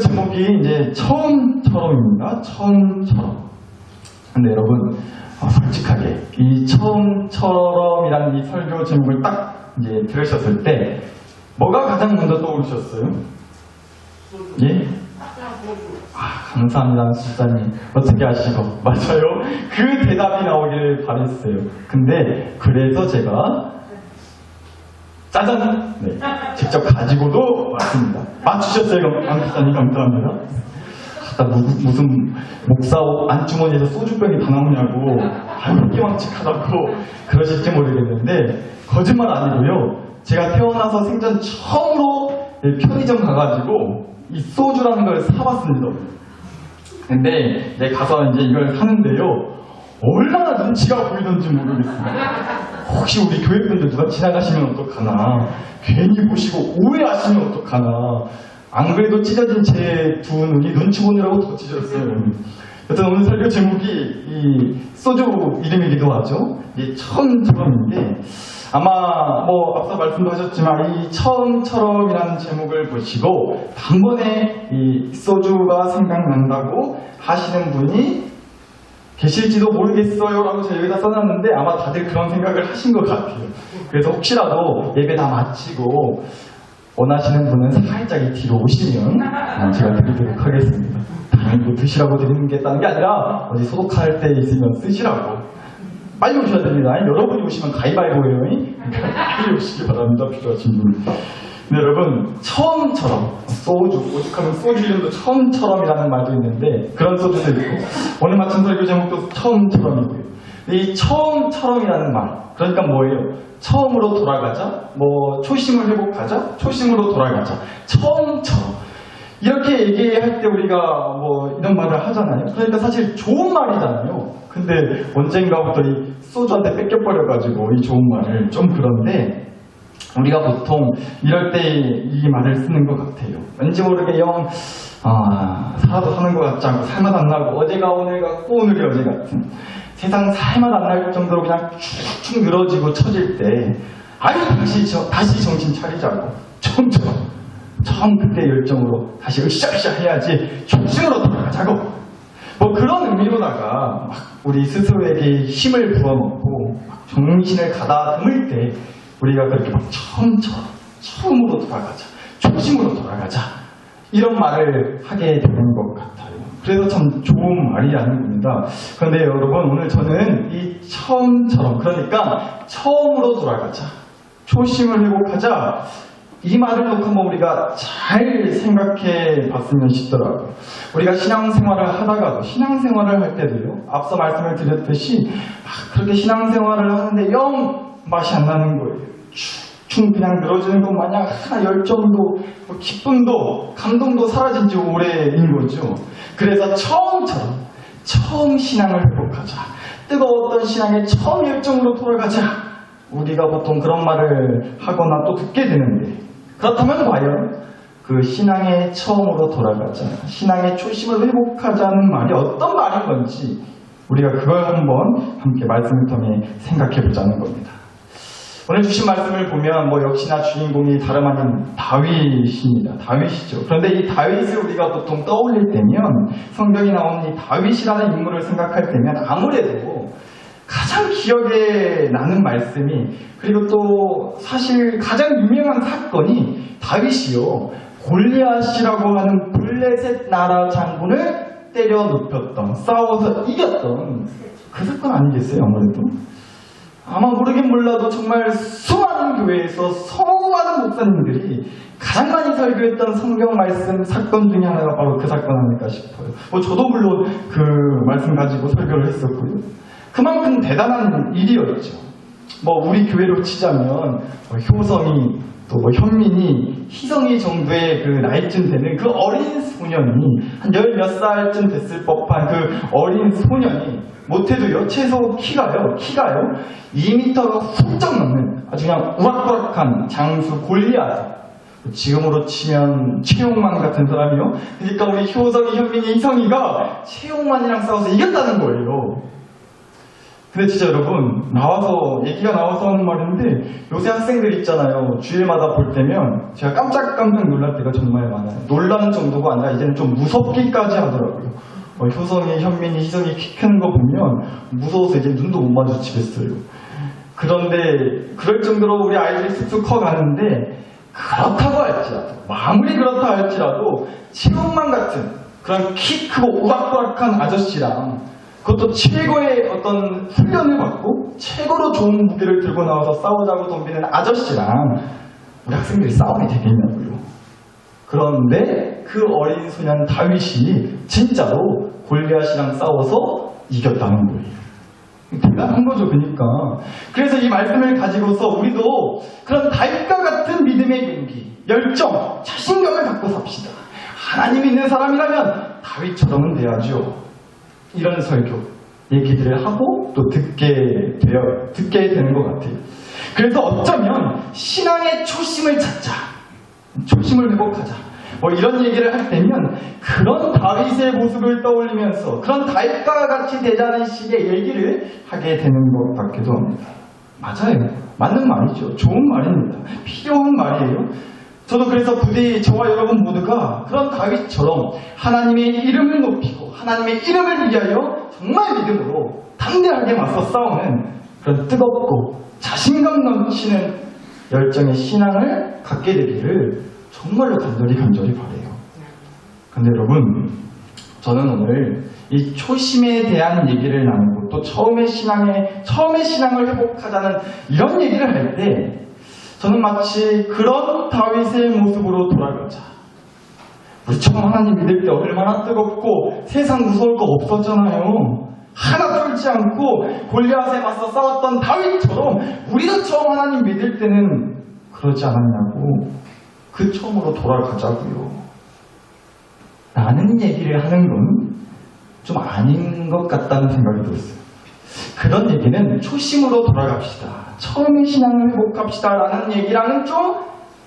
제목이 이제 처음처럼입니다. 처음처럼. 근데 여러분, 솔직하게 이 처음처럼이라는 이 설교 제목을 딱 이제 들으셨을 때 뭐가 가장 먼저 떠오르셨어요? 예? 감사합니다, 수사님. 어떻게 아시고? 맞아요. 그 대답이 나오길 바랬어요. 근데 그래서 제가 짜잔! 네, 직접 가지고도 왔습니다. 맞추셨어요, 강사님. 감사합니다. 무슨 목사 안주머니에서 소주병이 다 나오냐고 희망측하다고 그러실지 모르겠는데 거짓말 아니고요. 제가 태어나서 생전 처음으로 편의점 가가지고 이 소주라는 걸 사봤습니다. 근데 가서 이제 이걸 사는데요. 얼마나 눈치가 보이던지 모르겠습니다. 혹시 우리 교회분들 누가 지나가시면 어떡하나, 괜히 보시고 오해하시면 어떡하나. 안 그래도 찢어진 제 두 눈이 눈치 보느라고 더 찢어졌어요. 여튼 오늘 설교 제목이 이 소주 이름이기도 하죠. 이 처음처럼인데 아마 뭐 앞서 말씀도 하셨지만 이 처음처럼이라는 제목을 보시고 단번에 이 소주가 생각난다고 하시는 분이 계실지도 모르겠어요 라고 제가 여기다 써놨는데 아마 다들 그런 생각을 하신 것 같아요. 그래서 혹시라도 예배 다 마치고 원하시는 분은 살짝 이 뒤로 오시면 제가 드리도록 하겠습니다. 당연히 뭐 드시라고 드리는 게 있다는 게 아니라 어디 소독할 때 있으면 쓰시라고. 빨리 오셔야 됩니다. 여러분이 오시면 가위바위보예요. 그러니까 빨리 오시기 바랍니다. 필요하신 분. 네, 여러분, 처음처럼 소주, 오죽하면 소주 이름도 처음처럼이라는 말도 있는데 그런 소주도 있고 오늘 마침 설교 제목도 처음처럼이고요. 이 처음처럼이라는 말, 그러니까 뭐예요? 처음으로 돌아가자, 뭐 초심을 회복하자, 초심으로 돌아가자, 처음처럼 이렇게 얘기할 때 우리가 뭐 이런 말을 하잖아요. 그러니까 사실 좋은 말이잖아요. 근데 언젠가부터 이 소주한테 뺏겨버려가지고 이 좋은 말을 좀 그런데 우리가 보통 이럴 때 이 말을 쓰는 것 같아요. 왠지 모르게 살아도 사는 것 같지 않고 살맛 안 나고 어제가 오늘 같고 오늘이 어제 같은 세상 살맛 안 날 정도로 그냥 축축 늘어지고 처질 때 다시 정신 차리자고 처음 그때 열정으로 다시 으쌰으쌰 해야지 중심으로 돌아가자고 뭐 그런 의미로다가 막 우리 스스로에게 힘을 부어먹고 정신을 가다듬을 때 우리가 그렇게 막 처음으로 돌아가자, 초심으로 돌아가자 이런 말을 하게 되는 것 같아요. 그래서 참 좋은 말이라는 겁니다. 그런데 여러분 오늘 저는 이 처음처럼 그러니까 처음으로 돌아가자, 초심을 회복하자 이 말을 놓고 한번 우리가 잘 생각해 봤으면 싶더라고요. 우리가 신앙생활을 하다가도 신앙생활을 할 때도요. 앞서 말씀을 드렸듯이 그렇게 신앙생활을 하는데 영 맛이 안 나는 거예요. 축 그냥 늘어지는 것 마냥 열정도 기쁨도 감동도 사라진 지 오래인 거죠. 그래서 처음 신앙을 회복하자. 뜨거웠던 신앙의 처음 열정으로 돌아가자. 우리가 보통 그런 말을 하거나 또 듣게 되는데 그렇다면 과연 그 신앙의 처음으로 돌아가자, 신앙의 초심을 회복하자는 말이 어떤 말인 건지 우리가 그걸 한번 함께 말씀을 통해 생각해 보자는 겁니다. 오늘 주신 말씀을 보면 역시나 주인공이 다름 아닌 다윗입니다. 다윗이죠. 그런데 이 다윗을 우리가 보통 떠올릴 때면 성경에 나오는 이 다윗이라는 인물을 생각할 때면 아무래도 가장 기억에 나는 말씀이 그리고 또 사실 가장 유명한 사건이 다윗이요. 골리앗이라고 하는 블레셋 나라 장군을 때려 눕혔던 싸워서 이겼던 그 사건 아니겠어요 아무래도? 아마 모르긴 몰라도 정말 수많은 교회에서 수많은 목사님들이 가장 많이 설교했던 성경 말씀 사건 중에 하나가 바로 그 사건 아닐까 싶어요. 저도 물론 그 말씀 가지고 설교를 했었고요. 그만큼 대단한 일이었죠. 우리 교회로 치자면 효성이 또 현민이 희성이 정도의 그 나이쯤 되는 그 어린 소년이 한 10몇 살쯤 됐을 법한 그 어린 소년이 못해도요 최소 키가요 2m가 훌쩍 넘는 아주 그냥 우락부락한 장수 골리앗, 지금으로 치면 최용만 같은 사람이요. 그러니까 우리 효성이 현민이 희성이가 최용만이랑 싸워서 이겼다는 거예요. 근데 진짜 여러분, 얘기가 나와서 하는 말인데, 요새 학생들 있잖아요. 주일마다 볼 때면 제가 깜짝깜짝 놀랄 때가 정말 많아요. 놀라는 정도가 아니라 이제는 좀 무섭기까지 하더라고요. 효성이, 현민이, 희성이 키 크는 거 보면 무서워서 이제 눈도 못 마주치겠어요. 그런데 그럴 정도로 우리 아이들이 쑥쑥 커가는데, 그렇다고 할지라도, 아무리 그렇다 할지라도 체육만 같은 그런 키 크고 우락부락한 아저씨랑, 그것도 최고의 어떤 훈련을 받고 최고로 좋은 무기를 들고 나와서 싸우자고 덤비는 아저씨랑 우리 학생들이 싸움이 되겠냐고요. 그런데 그 어린 소년 다윗이 진짜로 골리앗이랑 싸워서 이겼다는 거예요. 대단한 거죠, 그러니까. 그래서 이 말씀을 가지고서 우리도 그런 다윗과 같은 믿음의 용기, 열정, 자신감을 갖고 삽시다. 하나님 있는 사람이라면 다윗처럼은 돼야죠. 이런 설교, 얘기들을 하고 또 듣게 되는 것 같아요. 그래서 어쩌면 신앙의 초심을 찾자, 초심을 회복하자, 이런 얘기를 할 때면 그런 다윗의 모습을 떠올리면서 그런 다윗과 같이 되자는 식의 얘기를 하게 되는 것 같기도 합니다. 맞아요. 맞는 말이죠. 좋은 말입니다. 필요한 말이에요. 저도 그래서 부디 저와 여러분 모두가 그런 다윗처럼 하나님의 이름을 높이고 하나님의 이름을 위하여 정말 믿음으로 담대하게 맞서 싸우는 그런 뜨겁고 자신감 넘치는 열정의 신앙을 갖게 되기를 정말로 간절히 바라요. 근데 여러분, 저는 오늘 이 초심에 대한 얘기를 나누고 또 처음의 신앙을 회복하자는 이런 얘기를 할 때 저는 마치 그런 다윗의 모습으로 돌아가자. 우리 처음 하나님 믿을 때 얼마나 뜨겁고 세상 무서울 거 없었잖아요. 하나 뚫지 않고 골리앗에 맞서 싸웠던 다윗처럼 우리도 처음 하나님 믿을 때는 그러지 않았냐고. 그 처음으로 돌아가자고요. 라는 얘기를 하는 건 좀 아닌 것 같다는 생각이 들었어요. 그런 얘기는 초심으로 돌아갑시다, 처음의 신앙을 회복합시다 라는 얘기랑은 좀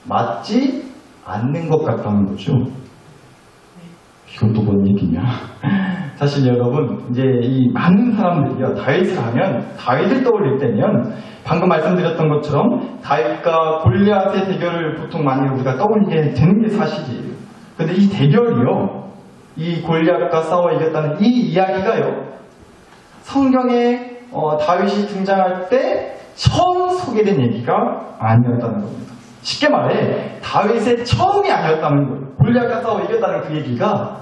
맞지 않는 것 같다는 거죠. 이건 또 뭔 얘기냐. 사실 여러분, 이제 이 많은 사람들이요, 다윗을 하면, 다윗을 떠올릴 때면 방금 말씀드렸던 것처럼 다윗과 골리앗의 대결을 보통 많이 우리가 떠올리게 되는 게 사실이에요. 근데 이 대결이요, 이 골리앗과 싸워 이겼다는 이 이야기가요, 성경에 다윗이 등장할 때 처음 소개된 얘기가 아니었다는 겁니다. 쉽게 말해 다윗의 처음이 아니었다는 거예요. 골리앗과 싸워 이겼다는 그 얘기가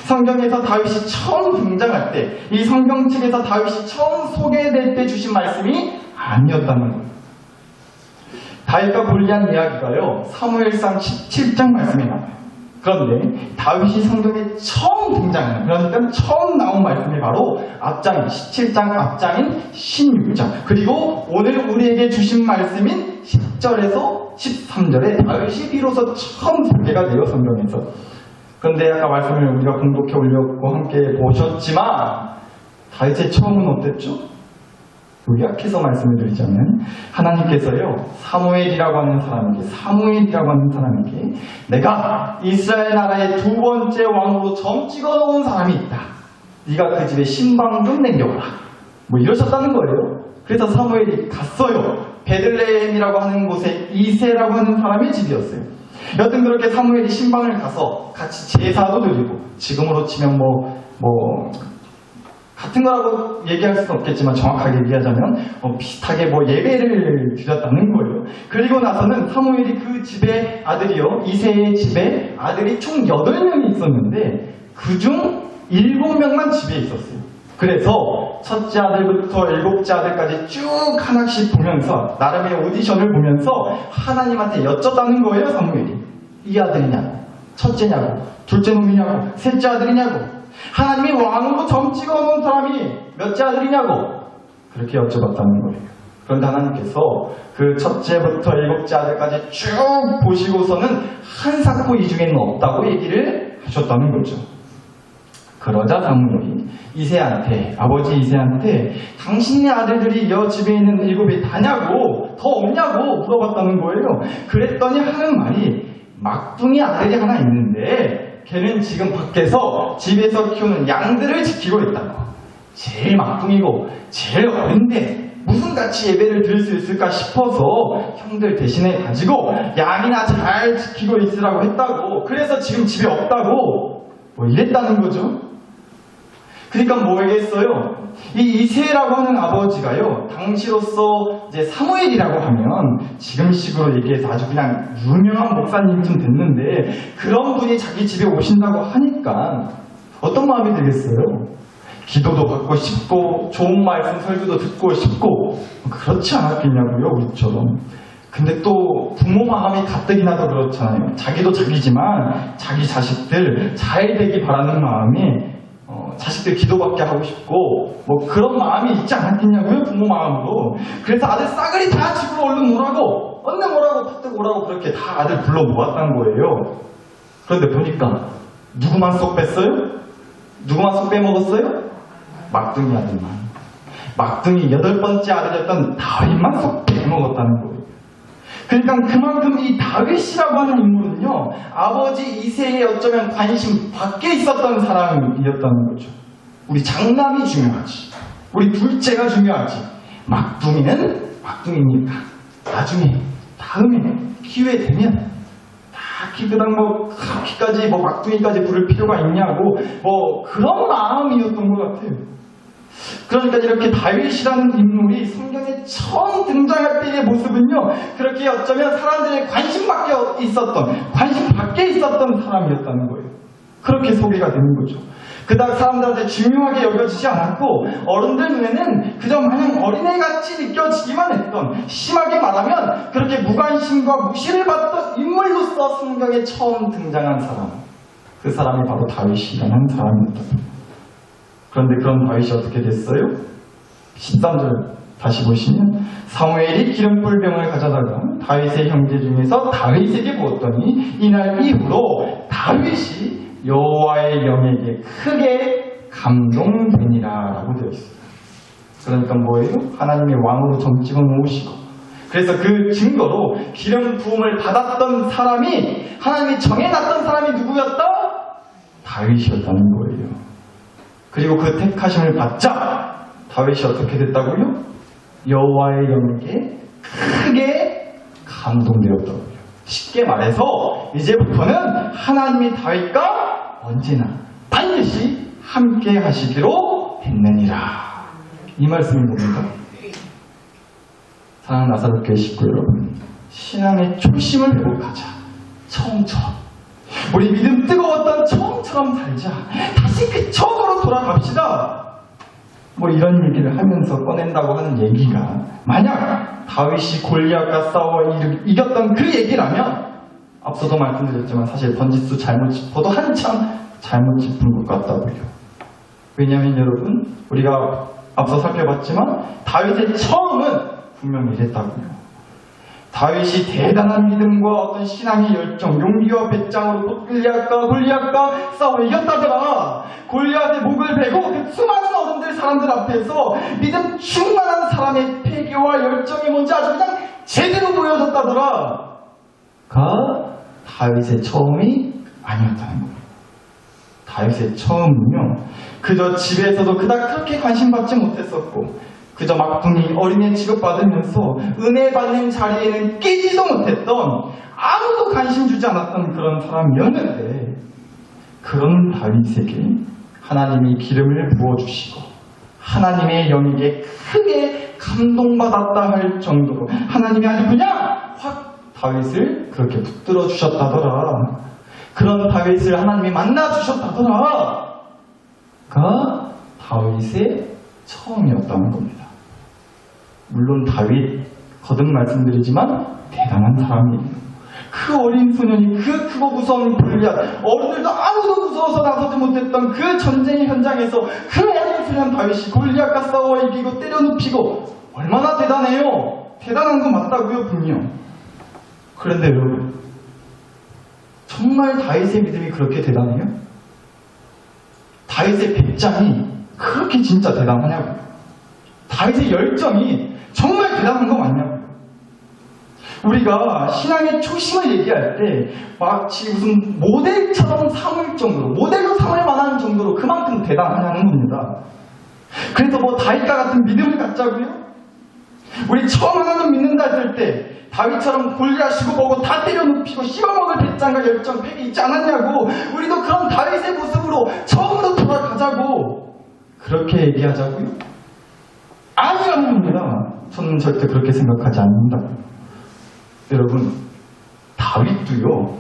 성경에서 다윗이 처음 등장할 때, 이 성경책에서 다윗이 처음 소개될 때 주신 말씀이 아니었다는 거예요. 다윗과 골리앗 이야기가요, 사무엘상 17장 말씀에 나와요. 그런데 다윗이 성경에 처음 등장하는, 그러니까 처음 나온 말씀이 바로 앞장인 17장 앞장인 16장, 그리고 오늘 우리에게 주신 말씀인 10절에서 13절에 다윗이 비로소 처음 소개가 돼요, 성경에서. 그런데 아까 말씀을 우리가 공독해 올렸고 함께 보셨지만 다윗의 처음은 어땠죠? 요약해서 말씀을 드리자면 하나님께서요, 사무엘이라고 하는 사람에게 내가 이스라엘 나라의 두 번째 왕으로 점 찍어 놓은 사람이 있다. 네가 그 집에 신방 좀 남겨오라. 이러셨다는 거예요. 그래서 사무엘이 갔어요. 베들레헴이라고 하는 곳에 이새라고 하는 사람의 집이었어요. 여튼 그렇게 사무엘이 신방을 가서 같이 제사도 드리고, 지금으로 치면 같은 거라고 얘기할 수는 없겠지만 정확하게 얘기하자면 비슷하게 예배를 드렸다는 거예요. 그리고 나서는 사무엘이 그 집에 아들이요, 이새의 집에 아들이 총 8명이 있었는데 그중 7명만 집에 있었어요. 그래서 첫째 아들부터 7째 아들까지 쭉 하나씩 보면서, 나름의 오디션을 보면서 하나님한테 여쭸다는 거예요, 사무엘이. 이 아들이냐고, 첫째냐고, 둘째 놈이냐고, 셋째 아들이냐고, 하나님이 왕으로 점 찍어놓은 사람이 몇째 아들이냐고 그렇게 여쭤봤다는 거예요. 그런데 하나님께서 그 첫째부터 7째 아들까지 쭉 보시고서는 한 삭도 이 중에는 없다고 얘기를 하셨다는 거죠. 그러자 사무엘이 아버지 이새한테 당신네 아들들이 여 집에 있는 7이 다냐고, 더 없냐고 물어봤다는 거예요. 그랬더니 하는 말이, 막둥이 아들이 하나 있는데 걔는 지금 밖에서 집에서 키우는 양들을 지키고 있다고. 제일 막둥이고 제일 어린데 무슨 같이 예배를 드릴 수 있을까 싶어서 형들 대신에 가지고 양이나 잘 지키고 있으라고 했다고. 그래서 지금 집에 없다고 뭐 이랬다는 거죠. 그러니까 뭐 얘기했어요? 이 이새라고 하는 아버지가요, 당시로서 이제 사무엘이라고 하면 지금식으로 얘기해서 아주 그냥 유명한 목사님쯤 됐는데 그런 분이 자기 집에 오신다고 하니까 어떤 마음이 들겠어요? 기도도 받고 싶고 좋은 말씀 설교도 듣고 싶고 그렇지 않았겠냐고요, 우리처럼. 근데 또 부모 마음이 가뜩이나 더 그렇잖아요. 자기도 자기지만 자기 자식들 잘 되기 바라는 마음이 자식들 기도받게 하고 싶고 뭐 그런 마음이 있지 않았겠냐고요, 부모 마음으로. 그래서 아들 싸그리 다 집으로 얼른 오라고, 얼른 오라고, 퍼뜩 오라고 그렇게 다 아들 불러 모았다는 거예요. 그런데 보니까 누구만 쏙 뺐어요? 누구만 쏙 빼먹었어요? 막둥이 아들만. 막둥이 8번째 아들이었던 다윗만 쏙 빼먹었다는 거예요. 그러니까 그만큼 이 다윗이라고 하는 인물은요, 아버지 이새의 어쩌면 관심 밖에 있었던 사람이었다는 거죠. 우리 장남이 중요하지, 우리 둘째가 중요하지, 막둥이는 막둥이니까 나중에 다음에 기회 되면 딱히 그닥 뭐 그렇게까지 뭐 막둥이까지 부를 필요가 있냐고 뭐 그런 마음이었던 것 같아요. 그러니까 이렇게 다윗이라는 인물이 성경에 처음 등장할 때의 모습은요, 그렇게 어쩌면 사람들의 관심 밖에 있었던 사람이었다는 거예요. 그렇게 소개가 되는 거죠. 그닥 사람들한테 중요하게 여겨지지 않았고 어른들 눈에는 그저 마냥 어린애같이 느껴지기만 했던, 심하게 말하면 그렇게 무관심과 무시를 받던 인물로서 성경에 처음 등장한 사람, 그 사람이 바로 다윗이라는 사람이었다. 그런데 그런 다윗이 어떻게 됐어요? 13절 다시 보시면 사무엘이 기름불병을 가져다가 다윗의 형제 중에서 다윗에게 부었더니 이날 이후로 다윗이 여호와의 영에게 크게 감동되니라 라고 되어 있습니다. 그러니까 뭐예요? 하나님의 왕으로 점 찍어 놓으시고, 그래서 그 증거로 기름 부음을 받았던 사람이, 하나님이 정해놨던 사람이 누구였다? 다윗이었다는 거예요. 그리고 그 택하심을 받자 다윗이 어떻게 됐다고요? 여호와의 영에게 크게 감동되었다고요. 쉽게 말해서 이제부터는 하나님이 다윗과 언제나 반드시 함께 하시기로 했느니라, 이 말씀인 겁니다. 사랑하는 나사렛교회 식구 여러분, 신앙의 초심을 회복하자. 처음처럼 우리 믿음 뜨거웠던 처음처럼 살자. 다시 그 처음으로 돌아갑시다. 뭐 이런 얘기를 하면서 꺼낸다고 하는 얘기가 만약 다윗이 골리앗과 싸워 이겼던 그 얘기라면 앞서도 말씀드렸지만 사실 번지수 잘못 짚어도 한참 잘못 짚은 것 같다고요. 왜냐하면 여러분, 우리가 앞서 살펴봤지만 다윗의 처음은 분명히 이랬다고요. 다윗이 대단한 믿음과 어떤 신앙의 열정, 용기와 배짱으로 골리앗과 싸워 이겼다더라. 골리앗의 목을 베고 그 수많은 어른들 사람들 앞에서 믿음 충만한 사람의 패기와 열정이 뭔지 아주 그냥 제대로 보여줬다더라. 가 다윗의 처음이 아니었다는 거예요. 다윗의 처음은요, 그저 집에서도 그닥 그렇게 관심받지 못했었고 그저 막둥이 어린애 취급받으면서 은혜 받는 자리에는 끼지도 못했던, 아무도 관심 주지 않았던 그런 사람이었는데, 그런 다윗에게 하나님이 기름을 부어주시고 하나님의 영에게 크게 감동받았다 할 정도로 하나님이 아주 그냥 확 다윗을 그렇게 붙들어 주셨다더라. 그런 다윗을 하나님이 만나 주셨다더라. 가 다윗의 처음이었다는 겁니다. 물론 다윗, 거듭 말씀드리지만 대단한 사람이에요. 그 어린 소년이 그 크고 무서운 골리앗, 어른들도 아무도 무서워서 나서지 못했던 그 전쟁의 현장에서 그 어린 소년 다윗이 골리앗과 싸워 이기고 때려 눕히고, 얼마나 대단해요. 대단한 건 맞다고요, 분명. 그런데 여러분, 정말 다윗의 믿음이 그렇게 대단해요? 다윗의 배짱이 그렇게 진짜 대단하냐고요? 다윗의 열정이 정말 대단한 거 맞냐고요? 우리가 신앙의 초심을 얘기할 때 마치 무슨 모델처럼 삼을 정도로, 모델로 삼을 만한 정도로 그만큼 대단하냐는 겁니다. 그래서 뭐 다윗과 같은 믿음을 갖자고요? 우리 처음 하나님 믿는다 했을 때 다윗처럼 골리앗이고 뭐고 다 때려눕히고 씹어먹을 배짱과 열정, 패기 있지 않았냐고. 우리도 그런 다윗의 모습으로 처음으로 돌아가자고 그렇게 얘기하자고요? 아니랍니다. 저는 절대 그렇게 생각하지 않는다. 여러분, 다윗도요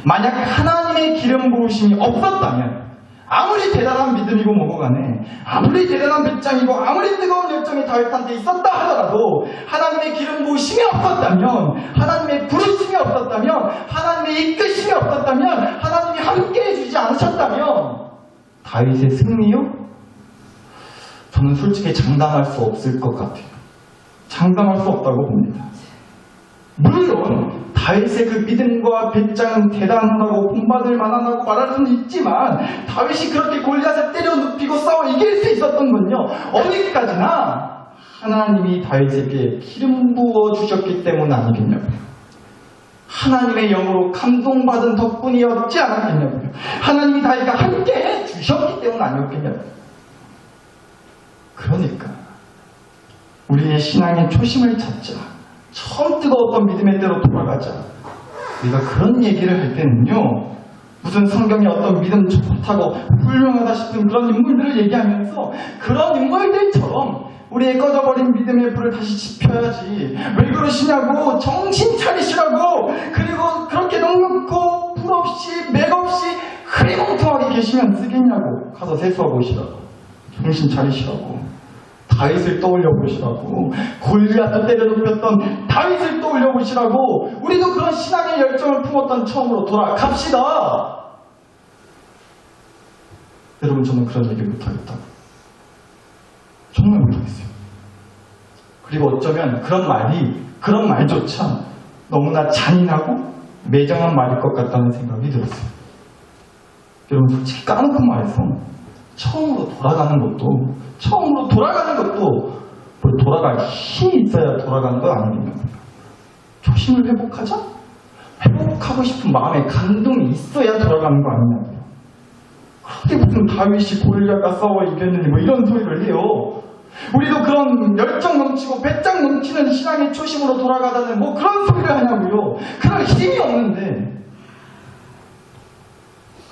만약 하나님의 기름 부으심이 없었다면, 아무리 대단한 믿음이고 뭐고 간에, 아무리 대단한 배짱이고 아무리 뜨거운 열정이 다윗한테 있었다 하더라도 하나님의 기름 부으심이 없었다면, 하나님의 부르심이 없었다면, 하나님의 이끄심이 없었다면, 하나님이 함께 해주지 않으셨다면 다윗의 승리요? 저는 솔직히 장담할 수 없을 것 같아요. 장담할 수 없다고 봅니다. 물론 다윗의 그 믿음과 배짱은 대단하다고 본받을 만하다고 말할 수는 있지만, 다윗이 그렇게 골리앗을 때려 눕히고 싸워 이길 수 있었던 건요, 어디까지나 하나님이 다윗에게 기름 부어 주셨기 때문 아니겠냐고요. 하나님의 영으로 감동받은 덕분이었지 않았겠냐고요. 하나님이 다윗과 함께 해 주셨기 때문 아니었겠냐고요. 그러니까 우리의 신앙의 초심을 찾자. 처음 뜨거웠던 믿음의 때로 돌아가자. 우리가 그런 얘기를 할 때는요, 무슨 성경에 어떤 믿음 좋다고 훌륭하다 싶은 그런 인물들을 얘기하면서 그런 인물들처럼 우리의 꺼져버린 믿음의 불을 다시 지펴야지, 왜 그러시냐고, 정신 차리시라고, 그리고 그렇게 넉넉고 불 없이 맥 없이 흐리멍텅하게 계시면 쓰겠냐고, 가서 세수하고 오시라고, 정신 차리시라고, 다윗을 떠올려 보시라고, 골리앗도 때려눕혔던 다윗을 떠올려 보시라고, 우리도 그런 신앙의 열정을 품었던 처음으로 돌아갑시다. 여러분, 저는 그런 얘기 못하겠다고. 정말 못하겠어요. 그리고 어쩌면 그런 말조차 너무나 잔인하고 매정한 말일 것 같다는 생각이 들었어요. 여러분, 솔직히 까놓고 말해서 처음으로 돌아가는 것도 뭐 돌아갈 힘이 있어야 돌아가는 건 아니겠냐고요. 초심을 회복하자? 회복하고 싶은 마음에 감동이 있어야 돌아가는 거 아니냐고요. 그런데 무슨 다윗이 골리앗과 싸워 이겼느니 뭐 이런 소리를 해요. 우리도 그런 열정 넘치고 배짱 넘치는 신앙의 초심으로 돌아가자는 뭐 그런 소리를 하냐고요. 그럴 힘이 없는데.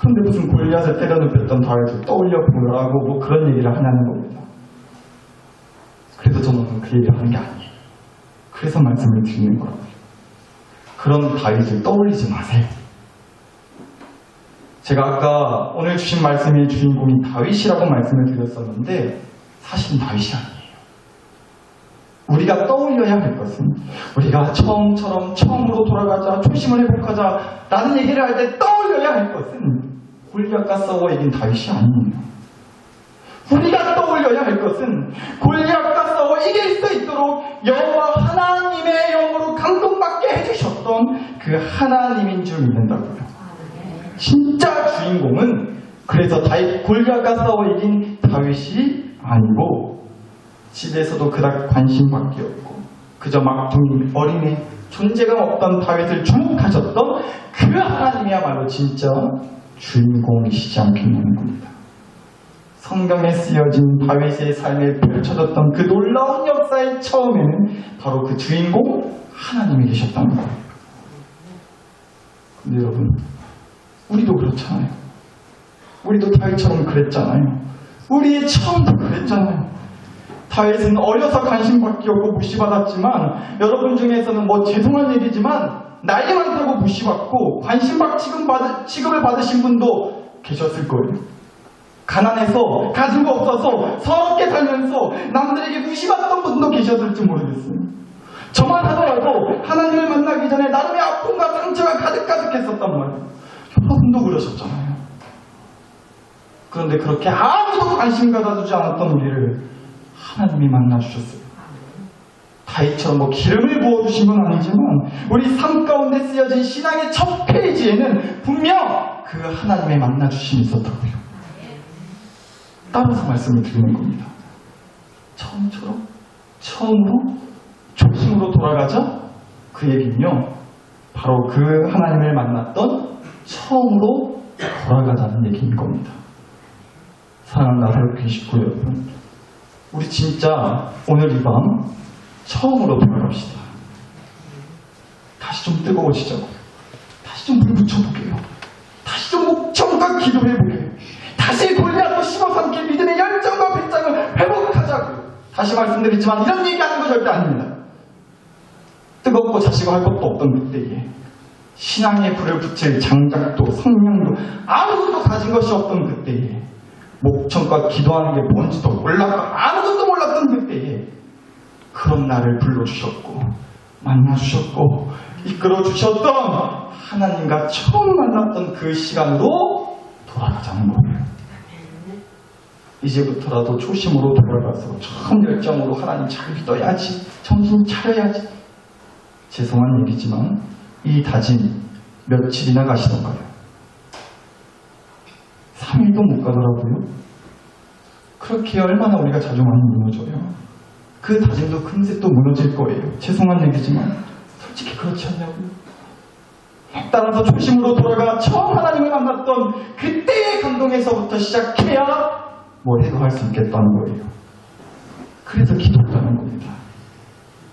그런데 무슨 골리앗을 때려눕혔던 다윗을 떠올려 보라고 뭐 그런 얘기를 하냐는 겁니다. 그래서 저는 그 얘기를 하는 게 아니에요. 그래서 말씀을 드리는 거라고요. 그런 다윗을 떠올리지 마세요. 제가 아까 오늘 주신 말씀의 주인공이 다윗이라고 말씀을 드렸었는데 사실은 다윗이 아니에요. 우리가 떠올려야 할 것은, 우리가 처음으로 돌아가자, 초심을 회복하자 라는 얘기를 할 때 떠올려야 할 것은 골리앗과 싸워 이긴 다윗이 아니에요. 우리가 떠올려야 할 것은 골리앗과 싸워 이길 수 있도록 여호와 하나님의 영으로 감동받게 해주셨던 그 하나님인 줄 믿는다고요. 진짜 주인공은 그래서 골리앗과 싸워 이긴 다윗이 아니고, 집에서도 그닥 관심밖에 없고 그저 막둥이 어린애 존재감 없던 다윗을 주목하셨던 그 하나님이야말로 진짜 주인공이시지 않겠냐는 겁니다. 성경에 쓰여진 다윗의 삶에 펼쳐졌던 그 놀라운 역사의 처음에는 바로 그 주인공 하나님이 계셨다는 거예요. 근데 여러분, 우리도 그렇잖아요. 우리도 다윗처럼 그랬잖아요. 우리의 처음도 그랬잖아요. 다윗은 어려서 관심받기 없고 무시받았지만, 여러분 중에서는 뭐 죄송한 얘기지만 나이 많다고 무시받고 취급을 받으신 분도 계셨을 거예요. 가난해서 가진 거 없어서 서럽게 살면서 남들에게 무시받던 분도 계셨을지 모르겠어요. 저만 하더라도 하나님을 만나기 전에 나름의 아픔과 상처가 가득했었단 말이에요. 여러분도 그러셨잖아요. 그런데 그렇게 아무도 관심 가져주지 않았던 우리를 하나님이 만나주셨어요. 다윗처럼 뭐 기름을 부어주신 건 아니지만 우리 삶 가운데 쓰여진 신앙의 첫 페이지에는 분명 그 하나님의 만나주심이 있었다고요. 따라서 말씀을 드리는 겁니다. 처음으로 초심으로 돌아가자. 그 얘기는요, 바로 그 하나님을 만났던 처음으로 돌아가자는 얘기인 겁니다. 사랑하는 나사로교회 식구 여러분, 우리 진짜 오늘 이 밤 처음으로 돌아갑시다. 다시 좀 뜨거워지자고. 다시 좀 물 붙여보게요. 다시 좀 목청과 기도해보게요. 다시 골리앗도 씹어삼킬 믿음의 열정과 배짱을 회복하자고요. 다시 말씀드리지만 이런 얘기하는 거 절대 아닙니다. 뜨겁고 자시고 할 것도 없던 그때에 신앙의 불을 붙일 장작도 성냥도 아무것도 가진 것이 없던 그때에 목청과 기도하는 게 뭔지도 몰랐고 아무것도 몰랐던 그때에 그런 나를 불러주셨고 만나주셨고 이끌어주셨던 하나님과 처음 만났던 그 시간으로 돌아가자는 거예요. 이제부터라도 초심으로 돌아가서 처음 열정으로 하나님 잘 믿어야지, 정신 차려야지. 죄송한 얘기지만 이 다짐 며칠이나 가시던가요? 3일도 못 가더라고요. 그렇게 얼마나 우리가 자주 많이 무너져요. 그 다짐도 금세 또 무너질 거예요. 죄송한 얘기지만 솔직히 그렇지 않냐고요. 따라서 초심으로 돌아가 처음 하나님을 만났던 그때의 감동에서부터 시작해야 뭘 해도 할 수 있겠다는 거예요. 그래서 기도했다는 겁니다.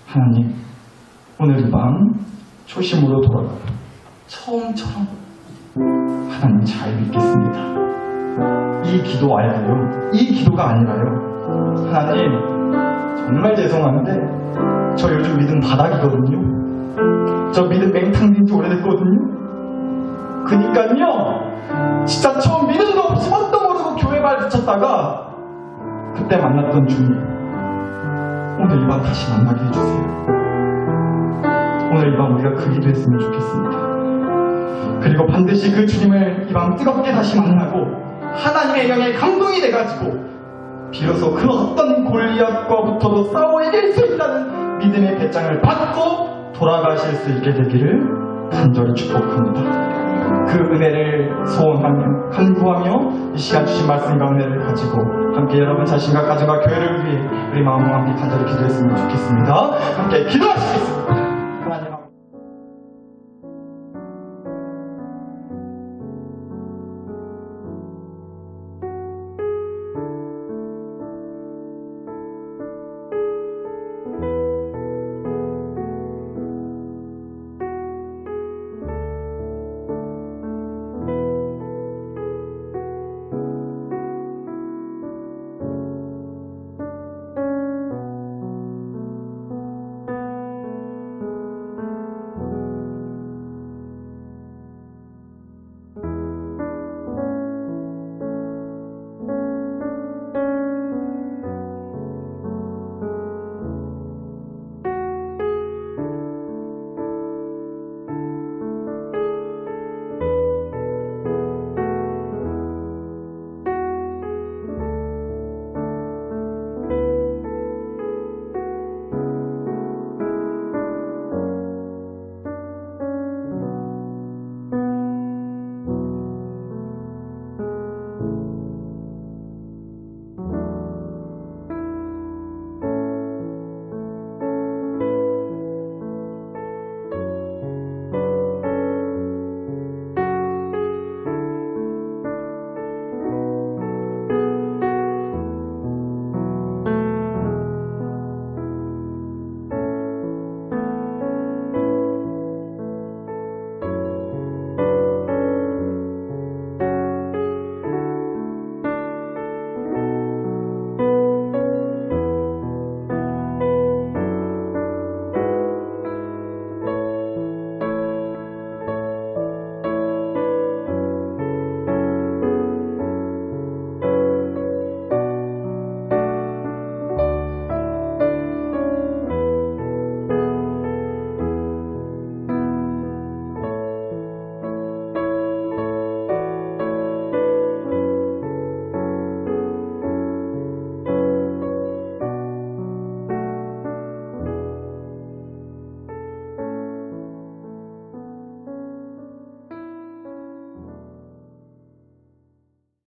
하나님, 오늘 이 밤 초심으로 돌아가 처음처럼 하나님 잘 믿겠습니다. 이 기도 알고요. 이 기도가 아니라요. 하나님, 정말 죄송한데 저 요즘 믿음 바닥이거든요. 저 믿음 맹탕된 지 오래됐거든요. 그니까요, 진짜 처음 믿음도 없이 뭣도 모르고 교회 발 붙였다가 그때 만났던 주님, 오늘 이 밤 다시 만나게 해주세요. 오늘 이 밤 우리가 그 기도했으면 좋겠습니다. 그리고 반드시 그 주님을 이 밤 뜨겁게 다시 만나고 하나님의 영에 감동이 돼가지고 비로소 그 어떤 골리앗과부터도 싸워 이길 수 있다는 믿음의 배짱을 받고 돌아가실 수 있게 되기를 간절히 축복합니다. 그 은혜를 소원하며 간구하며 이 시간 주신 말씀과 은혜를 가지고 함께 여러분 자신과 가정과 교회를 위해 우리 마음과 함께 간절히 기도했으면 좋겠습니다. 함께 기도하시겠습니다.